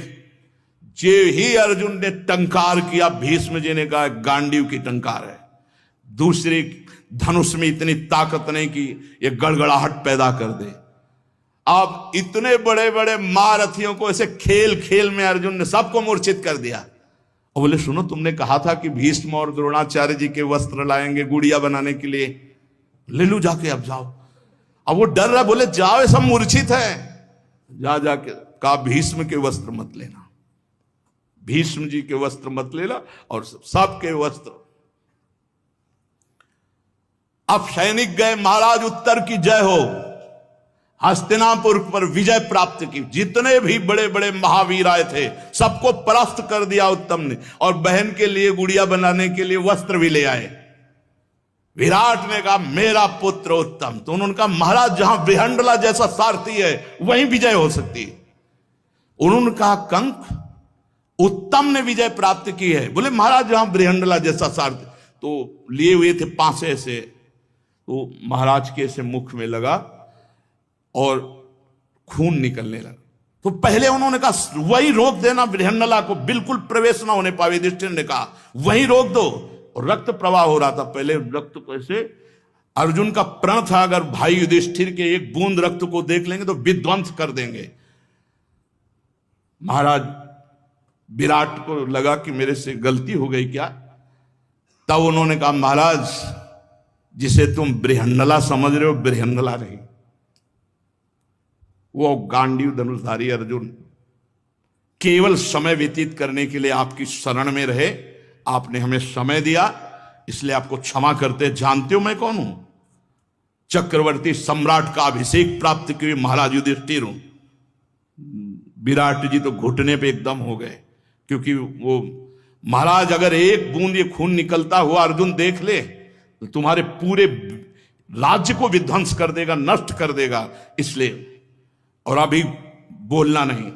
जे ही अर्जुन ने टंकार किया, भीष्म जी ने कहा गांडीव की टंकार है। दूसरे धनुष में इतनी ताकत नहीं कि ये गड़गड़ाहट पैदा कर दे। अब इतने बड़े बड़े महारथियों को ऐसे खेल खेल में अर्जुन ने सबको मूर्छित कर दिया। और बोले सुनो, तुमने कहा था कि भीष्म और द्रोणाचार्य जी के वस्त्र लाएंगे गुड़िया बनाने के लिए, ले लो जाके, अब जाओ। अब वो डर रहा, बोले जाओ, ये सब मूर्छित है। जा जाके कहा भीष्म के वस्त्र मत लेना, भीष्म जी के वस्त्र मत लेना, और सबके वस्त्र। अब सैनिक गए, महाराज उत्तर की जय हो, हस्तिनापुर पर विजय प्राप्त की। जितने भी बड़े बड़े महावीर आए थे सबको परास्त कर दिया उत्तम ने, और बहन के लिए गुड़िया बनाने के लिए वस्त्र भी ले आए। विराट ने कहा मेरा पुत्र उत्तम। तो उन्होंने कहा महाराज जहां विहंडला जैसा सारथी है वहीं विजय हो सकती है। उन्होंने कहा कंक, उत्तम ने विजय प्राप्त की है। बोले महाराज जहां विहंडला जैसा सारथी, तो लिए हुए थे पांसे से, तो महाराज के से मुख में लगा और खून निकलने लगा। तो पहले उन्होंने कहा वही रोक देना बृहन्नला को, बिल्कुल प्रवेश ना होने पावे। युधिष्ठिर ने कहा वही रोक दो, और रक्त प्रवाह हो रहा था। पहले रक्त कैसे, अर्जुन का प्रण था अगर भाई युधिष्ठिर के एक बूंद रक्त को देख लेंगे तो विध्वंस कर देंगे। महाराज विराट को लगा कि मेरे से गलती हो गई क्या। तब उन्होंने कहा महाराज जिसे तुम बृहन्नला समझ रहे हो बृहन्नला नहीं, वो गांडीव धनुषधारी अर्जुन केवल समय व्यतीत करने के लिए आपकी शरण में रहे। आपने हमें समय दिया इसलिए आपको क्षमा करते। जानते हो मैं कौन हूं? चक्रवर्ती सम्राट का अभिषेक प्राप्त किए महाराज युधिष्ठिर हूं। विराट जी तो घुटने पे एकदम हो गए, क्योंकि वो महाराज अगर एक बूंद ये खून निकलता हुआ अर्जुन देख ले तो तुम्हारे पूरे राज्य को विध्वंस कर देगा, नष्ट कर देगा। इसलिए और अभी बोलना नहीं।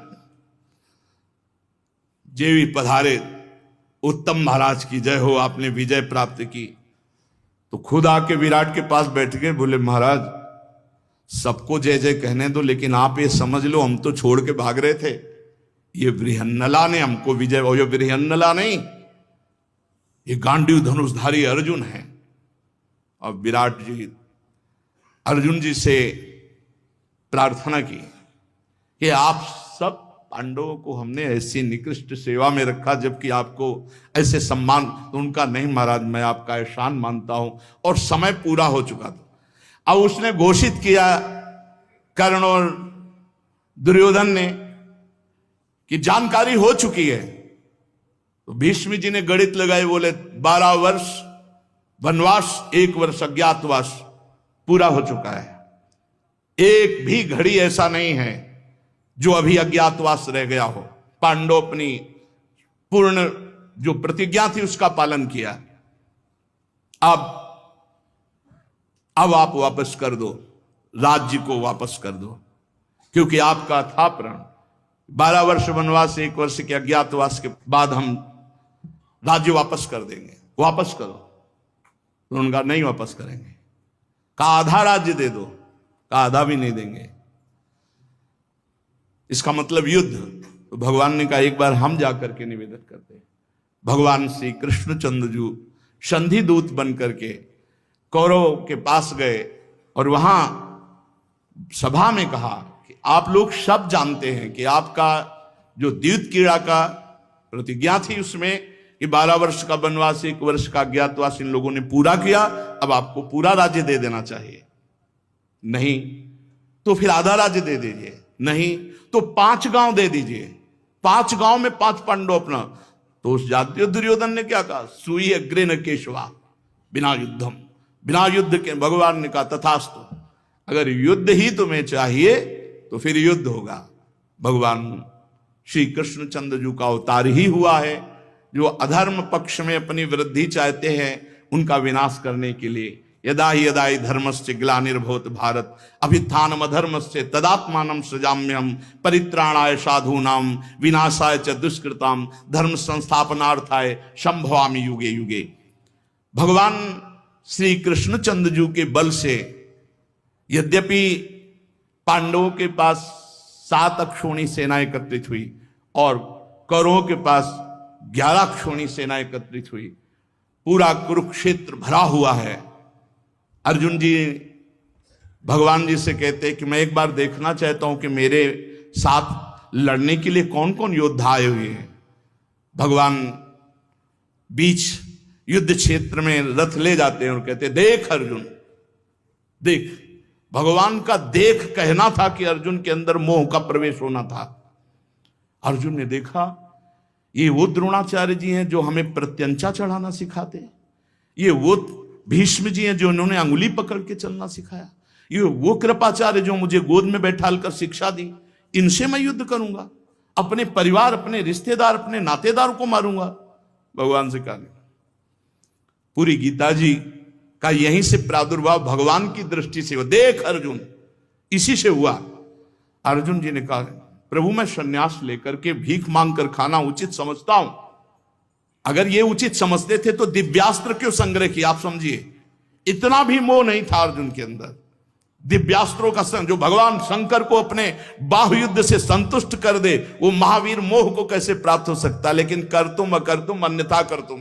जे भी पधारे उत्तम महाराज की जय हो, आपने विजय प्राप्त की। तो खुद आके विराट के पास बैठ गए, बोले महाराज सबको जय जय कहने दो, लेकिन आप ये समझ लो हम तो छोड़ के भाग रहे थे, ये बृहन्नला ने हमको विजय। और ये बृहन्नला नहीं, ये गांडीव धनुषधारी अर्जुन है। और विराट जी अर्जुन जी से प्रार्थना की कि आप सब पांडवों को हमने ऐसी निकृष्ट सेवा में रखा, जबकि आपको ऐसे सम्मान। तो उनका नहीं महाराज मैं आपका एहसान मानता हूं। और समय पूरा हो चुका था। अब उसने घोषित किया कर्ण और दुर्योधन ने कि जानकारी हो चुकी है। तो भीष्म जी ने गणित लगाए, बोले 12 वर्ष वनवास, 1 वर्ष अज्ञातवास पूरा हो चुका है। एक भी घड़ी ऐसा नहीं है जो अभी अज्ञातवास रह गया हो। पांडव अपनी पूर्ण जो प्रतिज्ञा थी उसका पालन किया। अब आप वापस कर दो, राज्य को वापस कर दो, क्योंकि आपका था प्रण। 12 वर्ष वनवास, 1 वर्ष के अज्ञातवास के बाद हम राज्य वापस कर देंगे, वापस करो। तो उनका नहीं वापस करेंगे। कहा आधा राज्य दे दो, कहा आधा भी नहीं देंगे। इसका मतलब युद्ध। तो भगवान ने कहा एक बार हम जाकर के निवेदन करते हैं। भगवान श्री कृष्णचंद्र जी संधि दूत बन करके कौरवों के पास गए और वहां सभा में कहा कि आप लोग सब जानते हैं कि आपका जो द्यूत कीड़ा का प्रतिज्ञा थी उसमें कि 12 वर्ष का वनवास, 1 वर्ष का अज्ञातवास इन लोगों ने पूरा किया। अब आपको पूरा राज्य दे देना चाहिए। नहीं तो फिर आधा राज्य दे दीजिए, नहीं तो 5 गांव दे दीजिए, 5 गांव में 5 पांडव अपना। तो उस जातीय दुर्योधन ने क्या कहा, सुई अग्रे न केशवा बिना युद्धम, बिना युद्ध के। भगवान ने कहा तथास्तु, अगर युद्ध ही तुम्हें चाहिए तो फिर युद्ध होगा। भगवान श्री कृष्णचंद्र जी का अवतार ही हुआ है जो अधर्म पक्ष में अपनी वृद्धि चाहते हैं, उनका विनाश करने के लिए। यदा ही यदा ही धर्मस्य ग्लानिर्भवत भारत अभ्युत्थानम अधर्मस्य तदात्मानं सृजाम्यहम् परित्राणाय साधूनां विनाशाय च दुष्कृतां धर्म संस्थापनार्थाय संभवामि युगे युगे। भगवान श्री कृष्णचंद्र जी के बल से यद्यपि पांडवों के पास 7 अक्षौणी सेना एकत्रित हुई और कौरवों के पास 11 अक्षौणी सेना एकत्रित हुई, पूरा कुरुक्षेत्र भरा हुआ है। अर्जुन जी भगवान जी से कहते हैं कि मैं एक बार देखना चाहता हूं कि मेरे साथ लड़ने के लिए कौन कौन योद्धा आए हुए हैं। भगवान बीच युद्ध क्षेत्र में रथ ले जाते हैं और कहते हैं देख अर्जुन देख। भगवान का देख कहना था कि अर्जुन के अंदर मोह का प्रवेश होना था। अर्जुन ने देखा ये वो द्रोणाचार्य जी हैं जो हमें प्रत्यंचा चढ़ाना सिखाते हैं, ये वो भीष्म जी हैं जो इन्होंने अंगुली पकड़ के चलना सिखाया, ये वो कृपाचार्य जो मुझे गोद में बैठाल कर शिक्षा दी, इनसे मैं युद्ध करूंगा, अपने परिवार, अपने रिश्तेदार, अपने नातेदार को मारूंगा। भगवान से कहा पूरी गीता जी का यहीं से प्रादुर्भाव भगवान की दृष्टि से हुआ। देख अर्जुन, इसी से हुआ। अर्जुन जी ने कहा प्रभु मैं सन्यास लेकर के भीख मांग कर खाना उचित समझता हूं। अगर ये उचित समझते थे तो दिव्यास्त्र क्यों संग्रह किया? आप समझिए, इतना भी मोह नहीं था अर्जुन के अंदर। दिव्यास्त्रों का जो भगवान शंकर को अपने बाहुयुद्ध से संतुष्ट कर दे, वो महावीर मोह को कैसे प्राप्त हो सकता। लेकिन कर तुम अकर तुम अन्यथा कर तुम,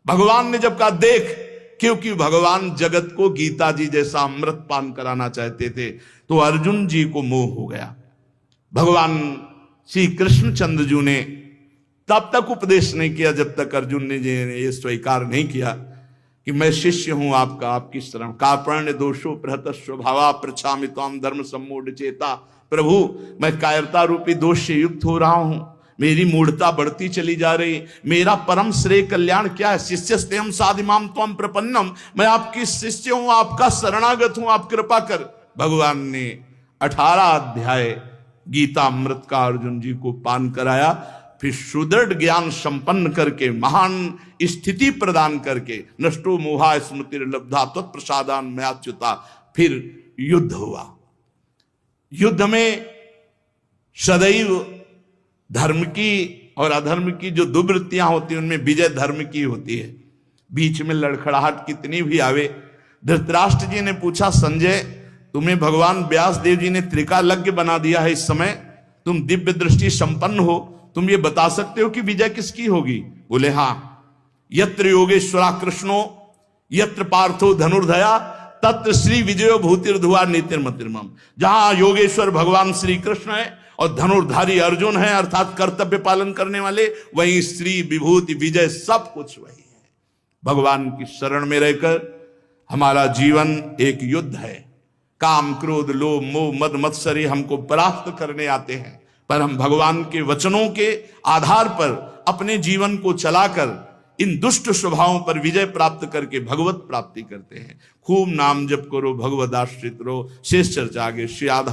भगवान ने जब कहा देख, क्योंकि भगवान जगत को गीता जी जैसा अमृत पान कराना चाहते थे, तो अर्जुन जी को मोह हो गया। भगवान श्री कृष्णचंद्र जी ने तब तक उपदेश नहीं किया जब तक अर्जुन ने ये स्वीकार नहीं किया कि मैं शिष्य हूं आपका, आपकी शरण। कार्पण्य दोषो प्रहत स्वभावा प्रछामि त्वाम धर्म सम्मूढ़ चेता। प्रभु, मैं कायरता रूपी दोष से युक्त हो रहा हूं, मेरी मूढ़ता बढ़ती चली जा रही, मेरा परम श्रेय कल्याण क्या है। शिष्यस्तेहम साधिमाम त्वम प्रपन्नम, मैं आपकी शिष्य हूं, आपका शरणागत हूं, आप कृपा कर। भगवान ने 18 अध्याय गीता अमृत का अर्जुन जी को पान कराया, फिर सुदृढ़ ज्ञान संपन्न करके, महान स्थिति प्रदान करके, नष्टो मोहा स्मृतिर्लब्धा तत्प्रसादान मयाच्युता, फिर युद्ध हुआ। युद्ध में सदैव धर्म की और अधर्म की जो दुर्वृत्तियां होती हैं, उनमें विजय धर्म की होती है। बीच में लड़खड़ाहट कितनी भी आवे, धृतराष्ट्र जी ने पूछा, संजय तुम्हें भगवान व्यास देव जी ने त्रिकालज्ञ बना दिया है, इस समय तुम दिव्य दृष्टि संपन्न हो, तुम ये बता सकते हो कि विजय किसकी होगी? बोले हाँ, यत्र योगेश्वरा कृष्णो यत्र पार्थो धनुर्धया तत्र श्री विजयो भूतिर्धुआ नीतिर्मतिर्मम। जहां योगेश्वर भगवान श्री कृष्ण है और धनुर्धारी अर्जुन है, अर्थात कर्तव्य पालन करने वाले, वहीं श्री विभूति विजय सब कुछ वही है। भगवान की शरण में रहकर हमारा जीवन एक युद्ध है। काम क्रोध लोभ मोह मद मत्सरी हमको परास्त करने आते हैं, पर हम भगवान के वचनों के आधार पर अपने जीवन को चलाकर इन दुष्ट स्वभावों पर विजय प्राप्त करके भगवत प्राप्ति करते हैं। खूब नाम जप करो, भगवद आश्रित रहो। शेष चर्चा आगे श्री आधा